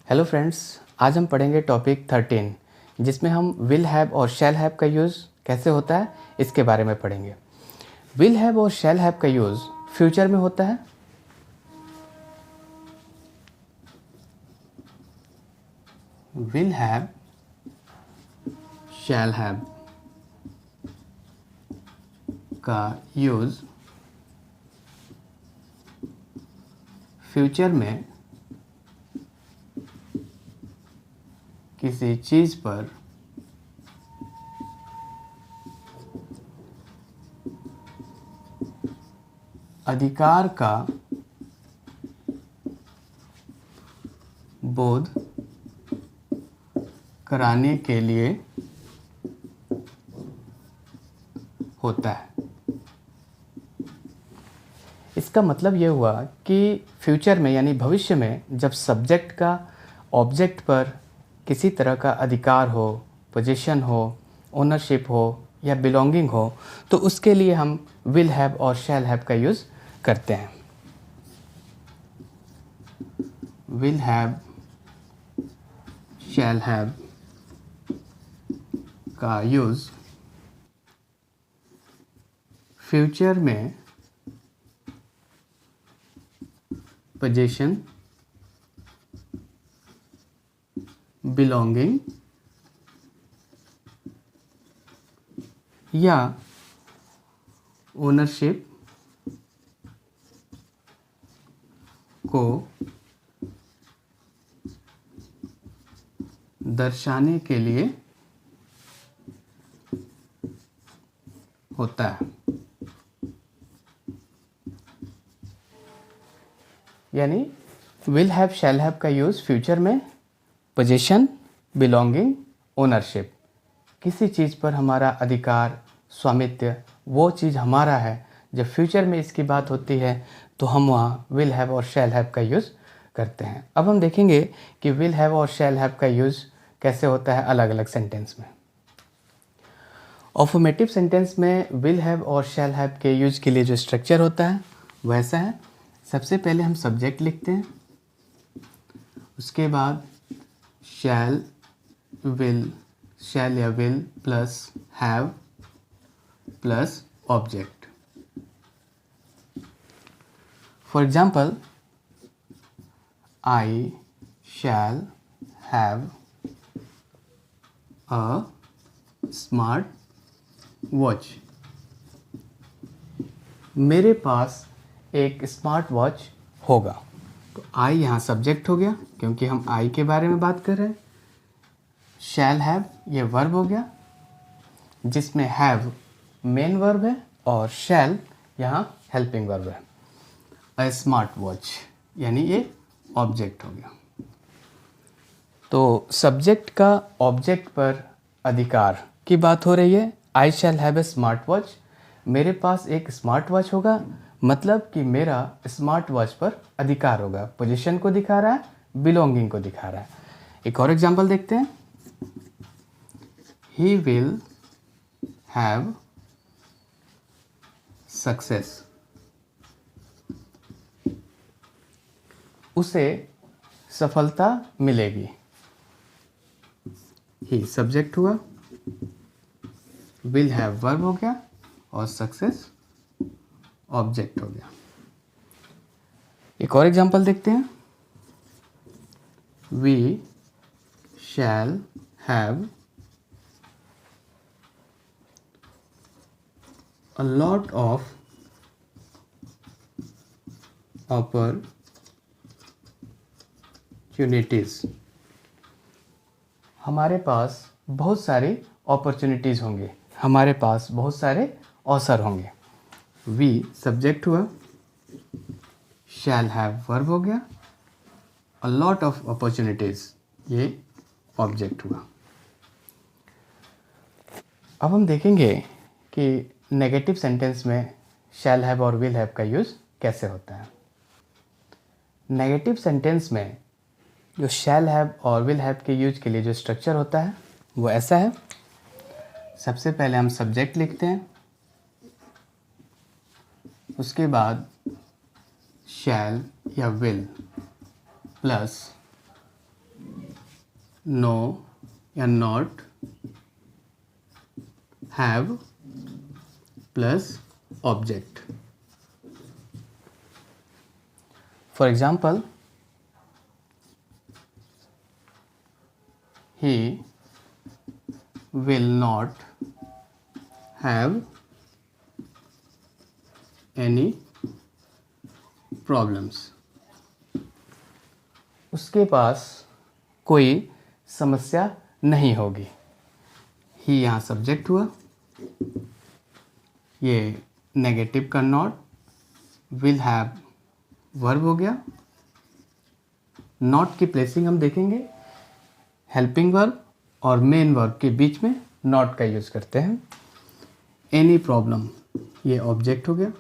Hello friends, आज हम पढ़ेंगे टॉपिक 13 जिसमें हम विल हैव और शैल हैव का यूज़ कैसे होता है इसके बारे में पढ़ेंगे। विल हैव और शैल हैव का यूज़ फ्यूचर में होता है। विल हैव, शैल हैव का यूज़ फ्यूचर में किसी चीज़ पर अधिकार का बोध कराने के लिए होता है। इसका मतलब ये हुआ कि फ्यूचर में यानी भविष्य में जब सब्जेक्ट का ऑब्जेक्ट पर किसी तरह का अधिकार हो, पोजीशन हो, ओनरशिप हो या बिलोंगिंग हो तो उसके लिए हम विल हैव और शैल हैव का यूज़ करते हैं। विल हैव, शैल हैव का यूज़ फ्यूचर में पोजीशन, बिलोंगिंग या ओनरशिप को दर्शाने के लिए होता है। यानी विल हैव, शैल हैव का यूज़ फ्यूचर में पोजीशन, बिलोंगिंग, ओनरशिप, किसी चीज़ पर हमारा अधिकार, स्वामित्व, वो चीज़ हमारा है, जब फ्यूचर में इसकी बात होती है तो हम वहाँ विल हैव और शैल हैव का यूज़ करते हैं। अब हम देखेंगे कि विल हैव और शैल हैव का यूज़ कैसे होता है अलग अलग सेंटेंस में। अफर्मेटिव सेंटेंस में विल हैव और शैल हैव के यूज़ के लिए जो स्ट्रक्चर होता है वैसा है। सबसे पहले हम सब्जेक्ट लिखते हैं, उसके बाद शैल, विल, शैल या will plus have plus object. For example, I shall have a smart watch. मेरे पास एक स्मार्ट वॉच होगा। तो आई यहाँ सब्जेक्ट हो गया क्योंकि हम आई के बारे में बात कर रहे हैं। शैल हैव ये वर्ब हो गया जिसमें हैव मेन वर्ब है और शैल यहाँ हेल्पिंग वर्ब है। अ स्मार्ट वॉच यानी ये ऑब्जेक्ट हो गया। तो सब्जेक्ट का ऑब्जेक्ट पर अधिकार की बात हो रही है। I shall have a smart watch, मेरे पास एक स्मार्ट वॉच होगा, मतलब कि मेरा स्मार्ट वॉच पर अधिकार होगा। पोजीशन को दिखा रहा है, बिलोंगिंग को दिखा रहा है। एक और एग्जांपल देखते हैं। ही विल हैव सक्सेस, उसे सफलता मिलेगी। ही सब्जेक्ट हुआ, विल हैव वर्ब हो गया और सक्सेस ऑब्जेक्ट हो गया। एक और एग्जांपल देखते हैं। We shall have a lot of opportunities, हमारे पास बहुत सारे अपॉर्चुनिटीज़ होंगे, हमारे पास बहुत सारे अवसर होंगे। वी सब्जेक्ट हुआ, शैल हैव वर्ब हो गया, a lot of opportunities ये ऑब्जेक्ट हुआ। अब हम देखेंगे कि नेगेटिव सेंटेंस में शैल हैव और विल हैव का यूज़ कैसे होता है। नेगेटिव सेंटेंस में जो शैल हैव और विल हैव के यूज के लिए जो स्ट्रक्चर होता है वो ऐसा है। सबसे पहले हम सब्जेक्ट लिखते हैं, उसके बाद शैल या विल प्लस नो या not, have plus object. For example, he will not have any problems. उसके पास कोई समस्या नहीं होगी. ही यहाँ सब्जेक्ट हुआ, ये नेगेटिव का नॉट, विल हैव वर्ब हो गया. नॉट की प्लेसिंग हम देखेंगे हेल्पिंग वर्ब और मेन वर्ब के बीच में नॉट का यूज करते हैं. एनी प्रॉब्लम, ये ऑब्जेक्ट हो गया.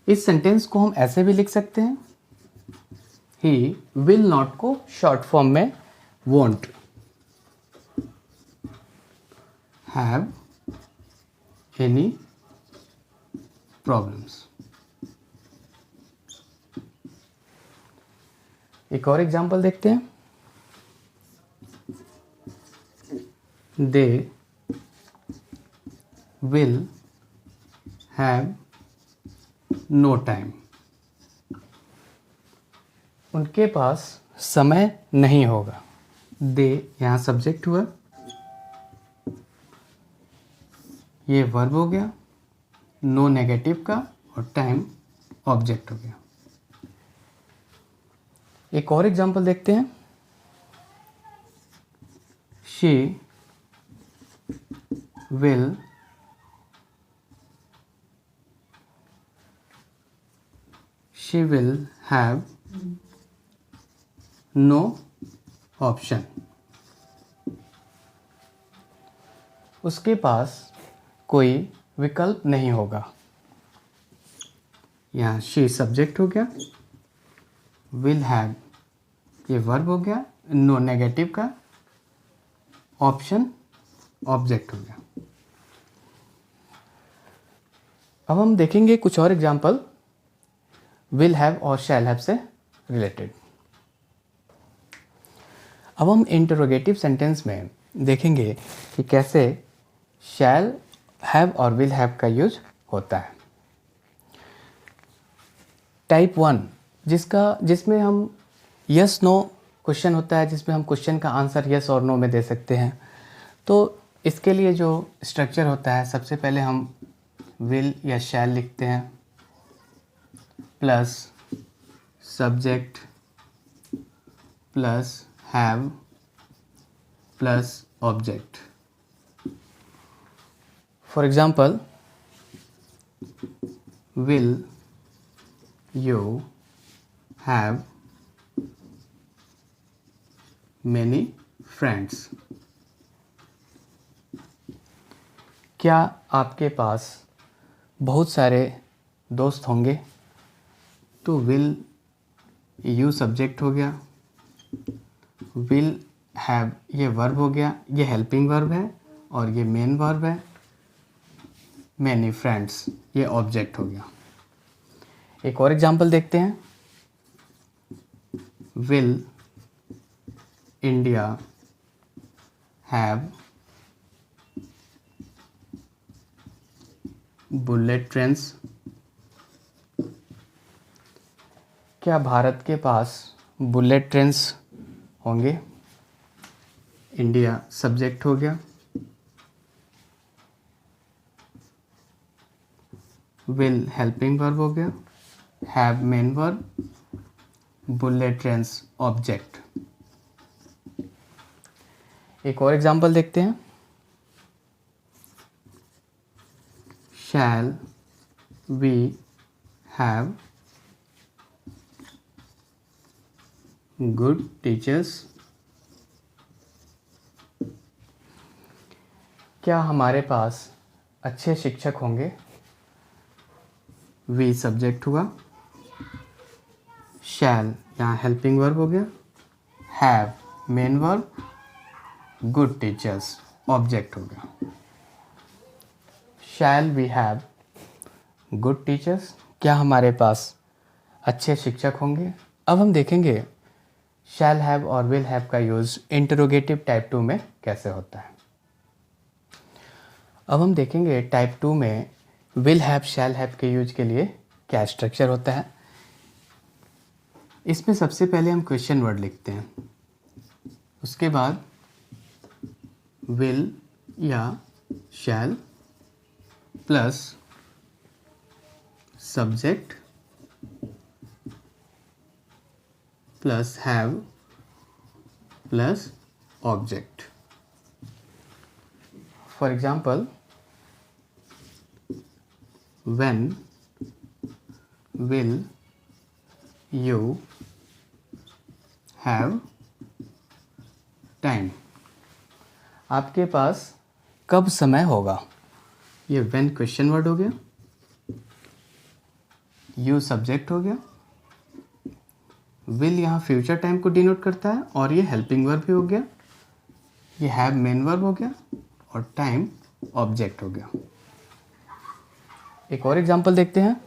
इस सेंटेंस को हम ऐसे भी लिख सकते हैं, ही विल नॉट को शॉर्ट फॉर्म में वॉन्ट हैव एनी प्रॉब्लम्स. एक और एग्जांपल देखते हैं. They will have no time. उनके पास समय नहीं होगा. दे यहाँ सब्जेक्ट हुआ, ये वर्ब हो गया, नो नेगेटिव का और टाइम ऑब्जेक्ट हो गया. एक और एग्जांपल देखते हैं. She will have no option. उसके पास कोई विकल्प नहीं होगा. यहाँ शी सब्जेक्ट हो गया, विल हैव ये वर्ब हो गया, नो नेगेटिव का, ऑप्शन ऑब्जेक्ट हो गया. अब हम देखेंगे कुछ और एग्जांपल विल हैव और शैल हैव से रिलेटेड. अब हम इंटरोगेटिव सेंटेंस में देखेंगे कि कैसे शैल हैव और विल हैव का यूज होता है. टाइप 1 जिसमें हम यस नो क्वेश्चन होता है, जिसमें हम क्वेश्चन का आंसर यस और नो में दे सकते हैं. तो इसके लिए जो स्ट्रक्चर होता है, सबसे पहले हम विल या शैल लिखते हैं plus subject plus have plus object. For example, will you have many friends. क्या आपके पास बहुत सारे दोस्त होंगे? तो विल यू सब्जेक्ट हो गया, विल हैव ये वर्ब हो गया, ये हेल्पिंग वर्ब है और ये मेन वर्ब है. मैनी फ्रेंड्स ये ऑब्जेक्ट हो गया. एक और एग्जांपल देखते हैं. Will India have bullet trains. क्या भारत के पास बुलेट ट्रेन्स होंगे? इंडिया सब्जेक्ट हो गया, विल हेल्पिंग वर्ब हो गया, have main verb, bullet trains object. एक और एग्जांपल देखते हैं. Shall we have good teachers. क्या हमारे पास अच्छे शिक्षक होंगे? वी सब्जेक्ट हुआ, शैल यहाँ हेल्पिंग वर्ब हो गया, have main verb, good teachers object हो गया. Shall we have good teachers. क्या हमारे पास अच्छे शिक्षक होंगे? अब हम देखेंगे शैल हैव और विल हैव का यूज़ इंटरोगेटिव टाइप 2 में कैसे होता है। अब हम देखेंगे टाइप 2 में विल हैव शैल हैव के यूज के लिए क्या स्ट्रक्चर होता है। इसमें सबसे पहले हम क्वेश्चन वर्ड लिखते हैं, उसके बाद विल या शैल plus subject plus have plus object. For example, when will you have time? आपके पास कब समय होगा। ये when क्वेश्चन वर्ड हो गया, you सब्जेक्ट हो गया, will यहाँ फ्यूचर टाइम को डिनोट करता है और ये हेल्पिंग वर्ब भी हो गया, ये have मेन वर्ब हो गया और टाइम ऑब्जेक्ट हो गया। एक और एग्जांपल देखते हैं।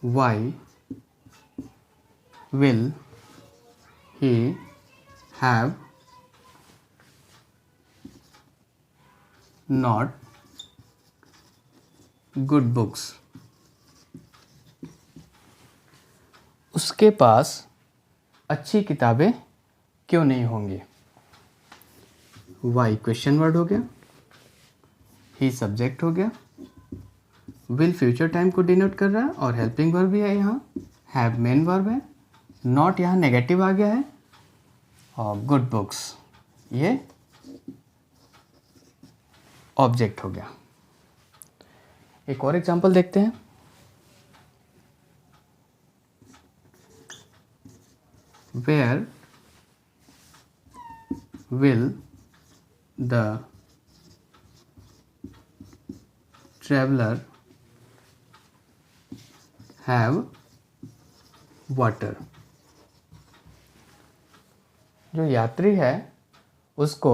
Why will he have not good books? उसके पास अच्छी किताबें क्यों नहीं होंगी। Why क्वेश्चन वर्ड हो गया, ही सब्जेक्ट हो गया, विल फ्यूचर टाइम को डिनोट कर रहा है और हेल्पिंग वर्ब भी है यहाँ, हैव मेन वर्ब है, नॉट यहाँ नेगेटिव आ गया है और गुड बुक्स ये ऑब्जेक्ट हो गया। एक और एग्जांपल देखते हैं। Where will the traveler have water? जो यात्री है उसको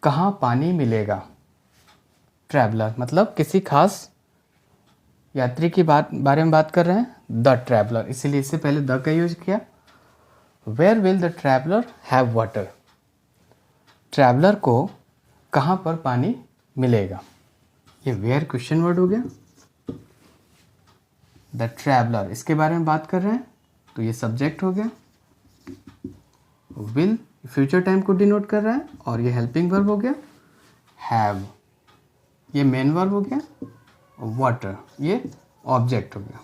कहाँ पानी मिलेगा। ट्रैवलर मतलब किसी खास यात्री की बारे में बात कर रहे हैं, द ट्रैवलर, इसीलिए इससे पहले द का यूज किया। Where will the traveller have water, traveller को कहाँ पर पानी मिलेगा। ये वेयर क्वेश्चन वर्ड हो गया, द ट्रैवलर इसके बारे में बात कर रहे हैं तो ये सब्जेक्ट हो गया, विल फ्यूचर टाइम को डिनोट कर रहा है और ये हेल्पिंग वर्ब हो गया, हैव ये मेन वर्ब हो गया, वाटर ये ऑब्जेक्ट हो गया।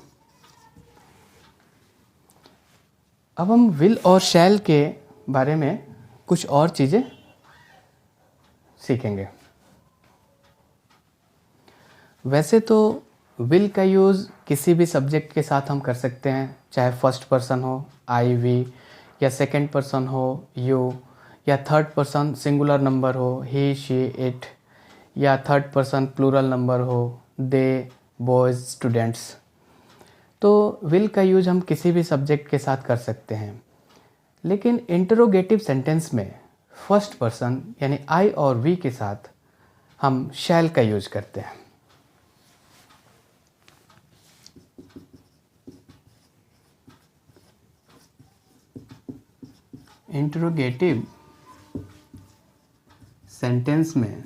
अब हम विल और शैल के बारे में कुछ और चीज़ें सीखेंगे। वैसे तो विल का यूज़ किसी भी सब्जेक्ट के साथ हम कर सकते हैं, चाहे फर्स्ट पर्सन हो आई वी, या सेकंड पर्सन हो यू, या थर्ड पर्सन सिंगुलर नंबर हो ही शी इट, या थर्ड पर्सन प्लूरल नंबर हो दे बॉयज़ स्टूडेंट्स। तो विल का यूज़ हम किसी भी सब्जेक्ट के साथ कर सकते हैं, लेकिन इंटरोगेटिव सेंटेंस में फर्स्ट पर्सन यानी आई और वी के साथ हम शैल का यूज़ करते हैं। इंटरोगेटिव सेंटेंस में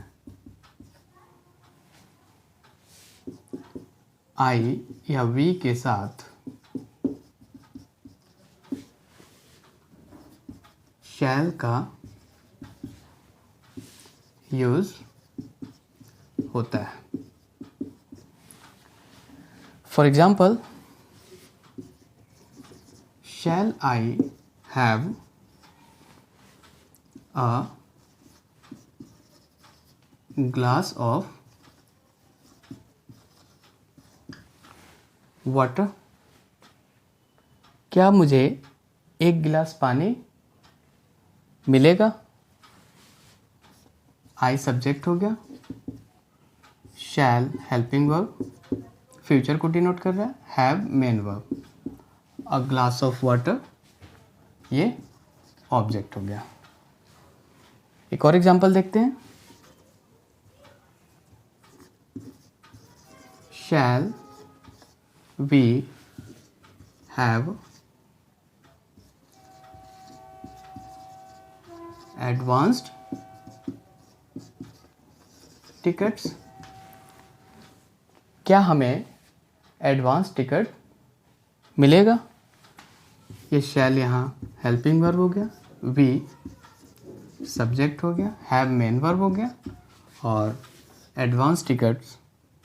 आई या वी के साथ शैल का यूज होता है। For example, shall I have a glass of water? क्या मुझे एक गिलास पानी मिलेगा। आई सब्जेक्ट हो गया, शैल हेल्पिंग वर्ब, फ्यूचर को डिनोट कर रहा है, have main verb, a glass of water ये ऑब्जेक्ट हो गया। एक और एग्जांपल देखते हैं। Shall we have advanced tickets. क्या हमें एडवांस टिकट मिलेगा? ये शैल यहाँ हेल्पिंग वर्ब हो गया, वी सब्जेक्ट हो गया, हैव मेन वर्ब हो गया और एडवांस टिकट्स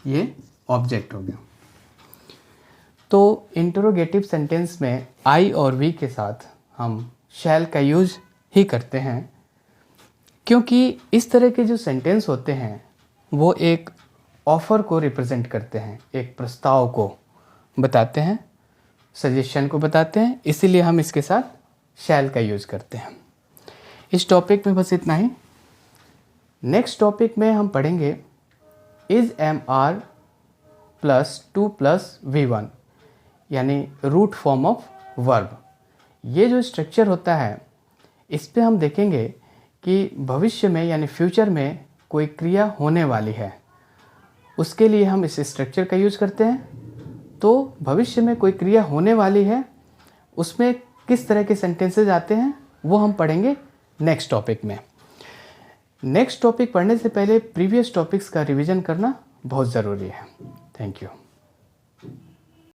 ये ऑब्जेक्ट हो गया। तो इंटरोगेटिव सेंटेंस में आई और वी के साथ हम शैल का यूज ही करते हैं, क्योंकि इस तरह के जो सेंटेंस होते हैं वो एक ऑफ़र को रिप्रेजेंट करते हैं, एक प्रस्ताव को बताते हैं, सजेशन को बताते हैं, इसीलिए हम इसके साथ शैल का यूज़ करते हैं। इस टॉपिक में बस इतना ही। नेक्स्ट टॉपिक में हम पढ़ेंगे is am are plus 2 plus V1 यानी रूट फॉर्म ऑफ वर्ब। ये जो स्ट्रक्चर होता है इस पे हम देखेंगे कि भविष्य में यानी फ्यूचर में कोई क्रिया होने वाली है, उसके लिए हम इस स्ट्रक्चर का यूज़ करते हैं। तो भविष्य में कोई क्रिया होने वाली है, उसमें किस तरह के सेंटेंसेस आते हैं वो हम पढ़ेंगे नेक्स्ट टॉपिक में। नेक्स्ट टॉपिक पढ़ने से पहले प्रीवियस टॉपिक्स का रिवीजन करना बहुत ज़रूरी है। Thank you.